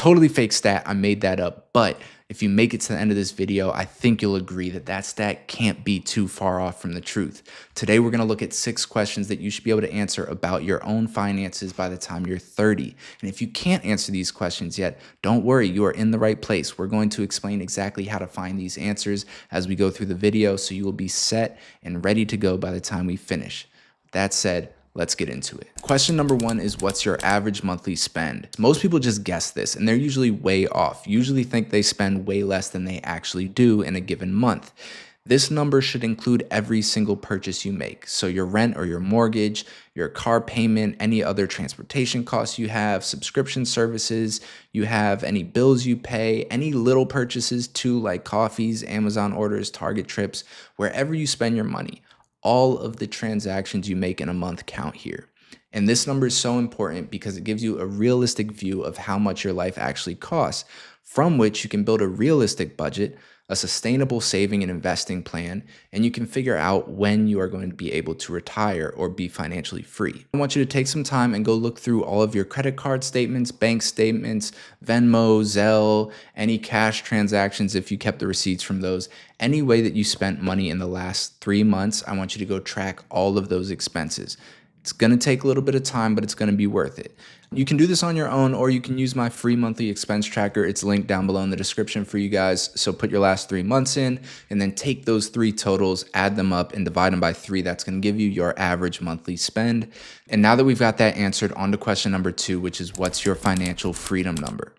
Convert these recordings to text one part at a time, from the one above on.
Totally fake stat. I made that up. But if you make it to the end of this video, I think you'll agree that that stat can't be too far off from the truth. Today, we're going to look at 6 questions that you should be able to answer about your own finances by the time you're 30. And if you can't answer these questions yet, don't worry, you are in the right place. We're going to explain exactly how to find these answers as we go through the video, so you will be set and ready to go by the time we finish. That said, let's get into it. Question number 1 is, what's your average monthly spend? Most people just guess this, and they're usually way off. Usually think they spend way less than they actually do in a given month. This number should include every single purchase you make. So your rent or your mortgage, your car payment, any other transportation costs you have, subscription services you have, any bills you pay, any little purchases too, like coffees, Amazon orders, Target trips, wherever you spend your money. All of the transactions you make in a month count here. And this number is so important because it gives you a realistic view of how much your life actually costs, from which you can build a realistic budget, a sustainable saving and investing plan, and you can figure out when you are going to be able to retire or be financially free. I want you to take some time and go look through all of your credit card statements, bank statements, Venmo, Zelle, any cash transactions if you kept the receipts from those. Any way that you spent money in the last 3 months, I want you to go track all of those expenses. It's going to take a little bit of time, but it's going to be worth it. You can do this on your own, or you can use my free monthly expense tracker. It's linked down below in the description for you guys. So put your last 3 months in and then take those 3 totals, add them up and divide them by 3. That's going to give you your average monthly spend. And now that we've got that answered, on to question number 2, which is, what's your financial freedom number?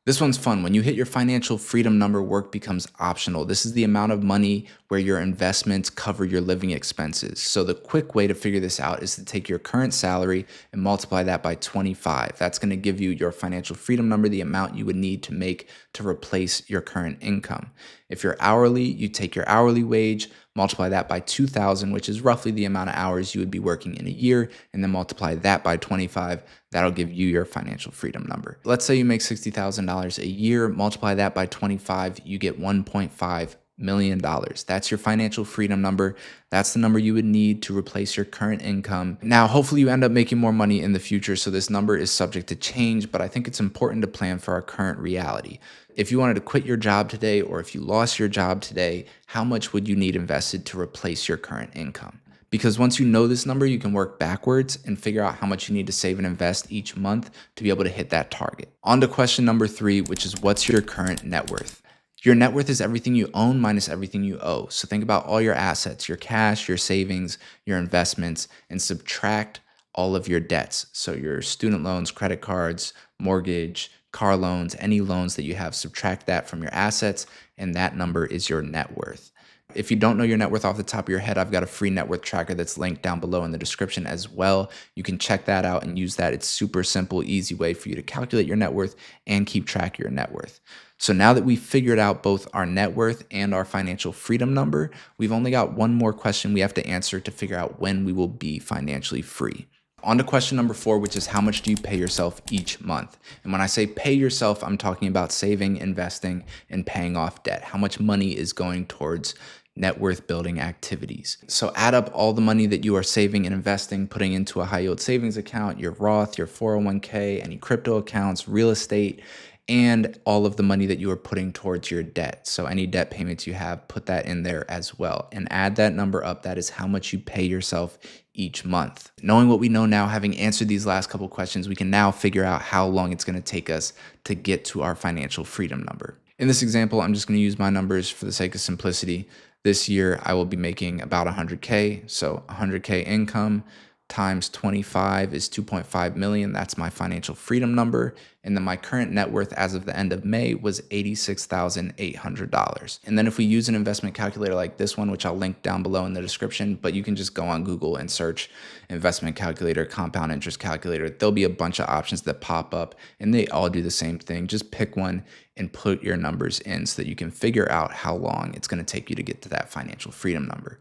This one's fun. When you hit your financial freedom number, work becomes optional. This is the amount of money where your investments cover your living expenses. So the quick way to figure this out is to take your current salary and multiply that by 25. That's going to give you your financial freedom number, the amount you would need to make to replace your current income. If you're hourly, you take your hourly wage, multiply that by 2,000, which is roughly the amount of hours you would be working in a year, and then multiply that by 25. That'll give you your financial freedom number. Let's say you make $60,000 a year, multiply that by 25, you get $1.5 million. That's your financial freedom number. That's the number you would need to replace your current income. Now, hopefully you end up making more money in the future, so this number is subject to change, but I think it's important to plan for our current reality. If you wanted to quit your job today, or if you lost your job today, how much would you need invested to replace your current income? Because once you know this number, you can work backwards and figure out how much you need to save and invest each month to be able to hit that target. On to question number 3, which is, what's your current net worth? Your net worth is everything you own minus everything you owe. So think about all your assets, your cash, your savings, your investments, and subtract all of your debts. So your student loans, credit cards, mortgage, car loans, any loans that you have, subtract that from your assets, and that number is your net worth. If you don't know your net worth off the top of your head, I've got a free net worth tracker that's linked down below in the description as well. You can check that out and use that. It's super simple, easy way for you to calculate your net worth and keep track of your net worth. So now that we've figured out both our net worth and our financial freedom number, we've only got one more question we have to answer to figure out when we will be financially free. On to question number 4, which is, how much do you pay yourself each month? And when I say pay yourself, I'm talking about saving, investing, and paying off debt. How much money is going towards net worth building activities? So add up all the money that you are saving and investing, putting into a high yield savings account, your Roth, your 401k, any crypto accounts, real estate, and all of the money that you are putting towards your debt. So any debt payments you have, put that in there as well, and add that number up. That is how much you pay yourself each month. Knowing what we know now, having answered these last couple questions, we can now figure out how long it's going to take us to get to our financial freedom number. In this example, I'm just going to use my numbers for the sake of simplicity. This year, I will be making about 100K. So 100K income times 25 is 2.5 million. That's my financial freedom number. And then my current net worth as of the end of May was $86,800. And then if we use an investment calculator like this one, which I'll link down below in the description, but you can just go on Google and search investment calculator, compound interest calculator. There'll be a bunch of options that pop up and they all do the same thing. Just pick one and put your numbers in so that you can figure out how long it's going to take you to get to that financial freedom number.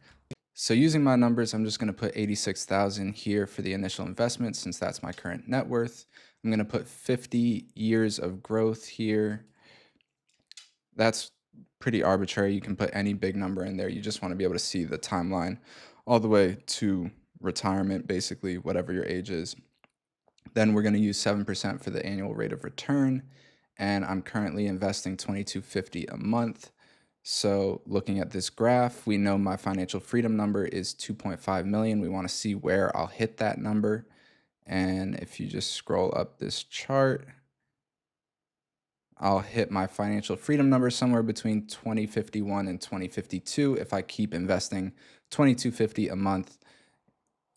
So using my numbers, I'm just going to put 86,000 here for the initial investment, since that's my current net worth. I'm going to put 50 years of growth here. That's pretty arbitrary. You can put any big number in there. You just want to be able to see the timeline all the way to retirement, basically, whatever your age is. Then we're going to use 7% for the annual rate of return. and I'm currently investing 2250 a month. So looking at this graph, we know my financial freedom number is 2.5 million. We want to see where I'll hit that number. And if you just scroll up this chart, I'll hit my financial freedom number somewhere between 2051 and 2052 if I keep investing 2250 a month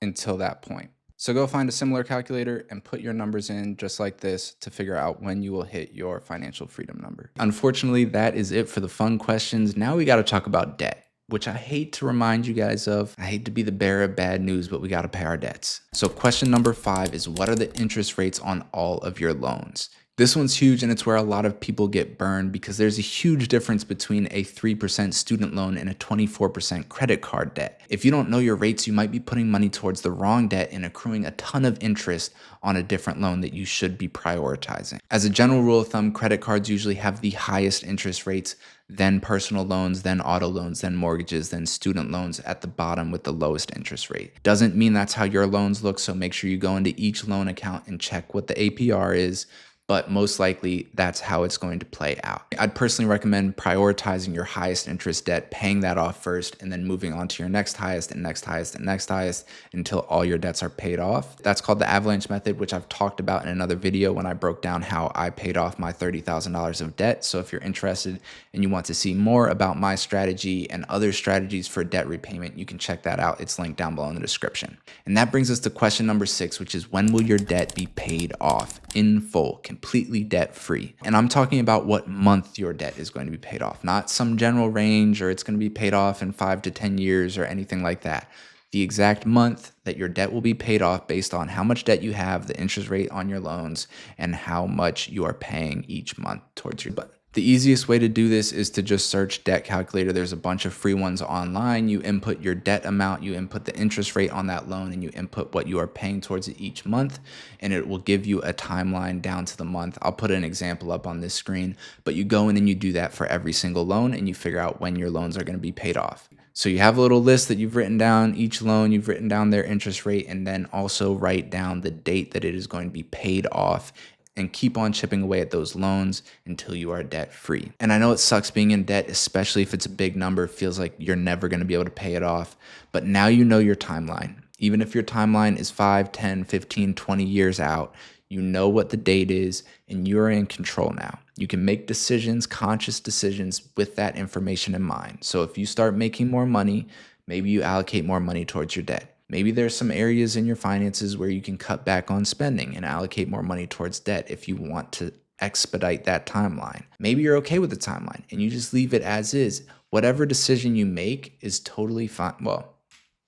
until that point. So go find a similar calculator and put your numbers in just like this to figure out when you will hit your financial freedom number. Unfortunately, that is it for the fun questions. Now we got to talk about debt, which I hate to remind you guys of. I hate to be the bearer of bad news, but we got to pay our debts. So question number 5 is, what are the interest rates on all of your loans? This one's huge, and it's where a lot of people get burned because there's a huge difference between a 3% student loan and a 24% credit card debt. If you don't know your rates, you might be putting money towards the wrong debt and accruing a ton of interest on a different loan that you should be prioritizing. As a general rule of thumb, credit cards usually have the highest interest rates, then personal loans, then auto loans, then mortgages, then student loans at the bottom with the lowest interest rate. Doesn't mean that's how your loans look, so make sure you go into each loan account and check what the APR is, but most likely that's how it's going to play out. I'd personally recommend prioritizing your highest interest debt, paying that off first, and then moving on to your next highest and next highest and next highest until all your debts are paid off. That's called the avalanche method, which I've talked about in another video when I broke down how I paid off my $30,000 of debt. So if you're interested and you want to see more about my strategy and other strategies for debt repayment, you can check that out. It's linked down below in the description. And that brings us to question number 6, which is, when will your debt be paid off in full, completely debt free? And I'm talking about what month your debt is going to be paid off, not some general range or it's going to be paid off in 5 to 10 years or anything like that. The exact month that your debt will be paid off based on how much debt you have, the interest rate on your loans, and how much you are paying each month towards your debt. The easiest way to do this is to just search debt calculator. There's a bunch of free ones online. You input your debt amount, you input the interest rate on that loan, and you input what you are paying towards it each month, and it will give you a timeline down to the month. I'll put an example up on this screen, but you go in and you do that for every single loan, and you figure out when your loans are going to be paid off. So you have a little list that you've written down each loan, you've written down their interest rate, and then also write down the date that it is going to be paid off, and keep on chipping away at those loans until you are debt free. And I know it sucks being in debt, especially if it's a big number. It feels like you're never going to be able to pay it off. But now you know your timeline. Even if your timeline is 5, 10, 15, 20 years out, you know what the date is and you're in control now. You can make decisions, conscious decisions with that information in mind. So if you start making more money, maybe you allocate more money towards your debt. Maybe there's some areas in your finances where you can cut back on spending and allocate more money towards debt if you want to expedite that timeline. Maybe you're okay with the timeline and you just leave it as is. Whatever decision you make is totally fine. Well,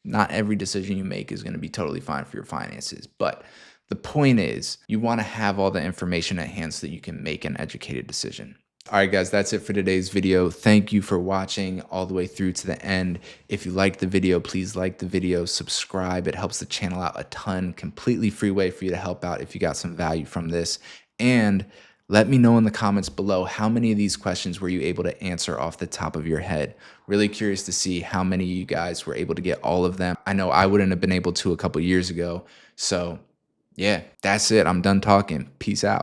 not every decision you make is going to be totally fine for your finances, but the point is you want to have all the information at hand so that you can make an educated decision. All right, guys, that's it for today's video. Thank you for watching all the way through to the end. If you liked the video, please like the video, subscribe. It helps the channel out a ton. Completely free way for you to help out if you got some value from this. And let me know in the comments below, how many of these questions were you able to answer off the top of your head? Really curious to see how many of you guys were able to get all of them. I know I wouldn't have been able to a couple years ago. So yeah, that's it. I'm done talking. Peace out.